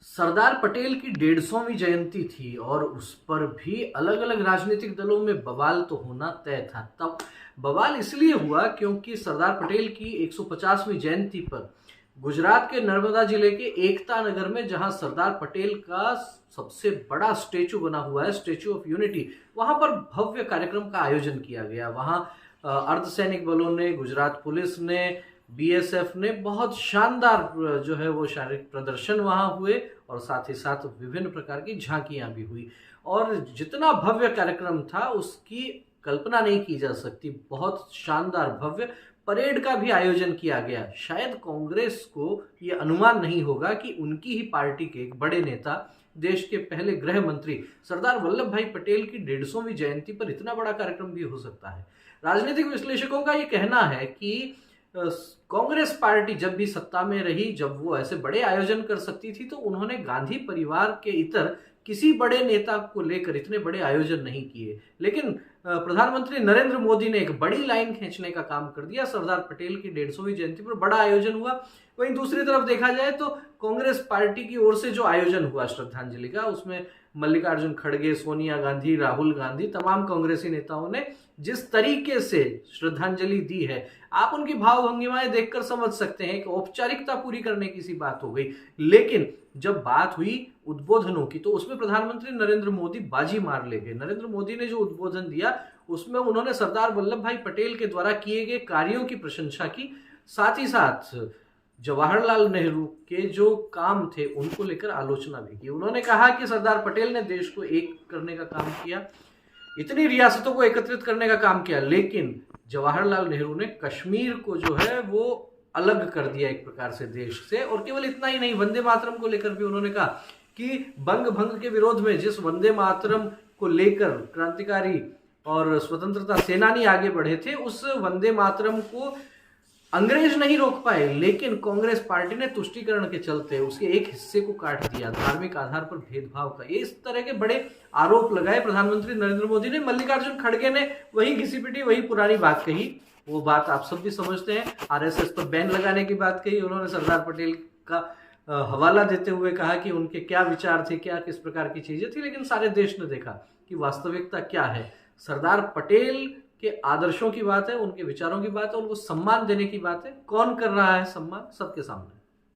सरदार पटेल की 150वीं जयंती थी और उस पर भी अलग अलग राजनीतिक दलों में बवाल तो होना तय था। तब बवाल इसलिए हुआ क्योंकि सरदार पटेल की 150वीं जयंती पर गुजरात के नर्मदा जिले के एकता नगर में, जहां सरदार पटेल का सबसे बड़ा स्टेचू बना हुआ है, स्टेचू ऑफ यूनिटी, वहां पर भव्य कार्यक्रम का आयोजन किया गया। वहां अर्धसैनिक बलों ने, गुजरात पुलिस ने, बीएसएफ ने बहुत शानदार जो है वो शारीरिक प्रदर्शन वहां हुए और साथ ही साथ विभिन्न प्रकार की झांकियां भी हुई। और जितना भव्य कार्यक्रम था उसकी कल्पना नहीं की जा सकती। बहुत शानदार भव्य परेड का भी आयोजन किया गया। शायद कांग्रेस को यह अनुमान नहीं होगा कि उनकी ही पार्टी के एक बड़े नेता, देश के पहले गृह मंत्री सरदार वल्लभ भाई पटेल की 150वीं जयंती पर इतना बड़ा कार्यक्रम भी हो सकता है। राजनीतिक विश्लेषकों का यह कहना है कि कांग्रेस पार्टी जब भी सत्ता में रही, जब वो ऐसे बड़े आयोजन कर सकती थी, तो उन्होंने गांधी परिवार के इतर किसी बड़े नेता को लेकर इतने बड़े आयोजन नहीं किए। लेकिन प्रधानमंत्री नरेंद्र मोदी ने एक बड़ी लाइन खींचने का काम कर दिया। सरदार पटेल की 150वीं जयंती पर बड़ा आयोजन हुआ। वहीं दूसरी तरफ देखा जाए तो कांग्रेस पार्टी की ओर से जो आयोजन हुआ श्रद्धांजलि का, उसमें मल्लिकार्जुन खड़गे, सोनिया गांधी, राहुल गांधी, तमाम कांग्रेसी नेताओं ने जिस तरीके से श्रद्धांजलि दी है, आप उनकी भाव भंगिमाएं देखकर समझ सकते हैं कि औपचारिकता पूरी करने की सी बात हो गई। लेकिन जब बात हुई उद्बोधनों की, तो उसमें प्रधानमंत्री नरेंद्र मोदी बाजी मार ले गए। नरेंद्र मोदी ने जो उद्बोधन दिया उसमें उन्होंने सरदार वल्लभ भाई पटेल के द्वारा किए गए कार्यों की प्रशंसा की, साथ ही साथ जवाहरलाल नेहरू के जो काम थे उनको लेकर आलोचना भी की। उन्होंने कहा कि सरदार पटेल ने देश को एक करने का काम किया, इतनी रियासतों को एकत्रित करने का काम किया, लेकिन जवाहरलाल नेहरू ने कश्मीर को जो है वो अलग कर दिया एक प्रकार से देश से। और केवल इतना ही नहीं, वंदे मातरम को लेकर भी उन्होंने कहा कि बंग भंग के विरोध में जिस वंदे मातरम को लेकर क्रांतिकारी और स्वतंत्रता सेनानी आगे बढ़े थे, उस वंदे मातरम को अंग्रेज नहीं रोक पाए, लेकिन कांग्रेस पार्टी ने तुष्टीकरण के चलते उसके एक हिस्से को काट दिया, धार्मिक आधार पर भेदभाव का। ये इस तरह के बड़े आरोप लगाए प्रधानमंत्री नरेंद्र मोदी ने। मल्लिकार्जुन खड़गे ने वही घिसी पिटी, वही पुरानी बात कही। वो बात आप सब भी समझते हैं। आरएसएस पर बैन लगाने की बात कही उन्होंने। सरदार पटेल का हवाला देते हुए कहा कि उनके क्या विचार थे, क्या किस प्रकार की चीजें थी। लेकिन सारे देश ने देखा कि वास्तविकता क्या है। सरदार पटेल के आदर्शों की बात है, उनके विचारों की बात है, उनको सम्मान देने की बात है। कौन कर रहा है सम्मान? सबके सामने।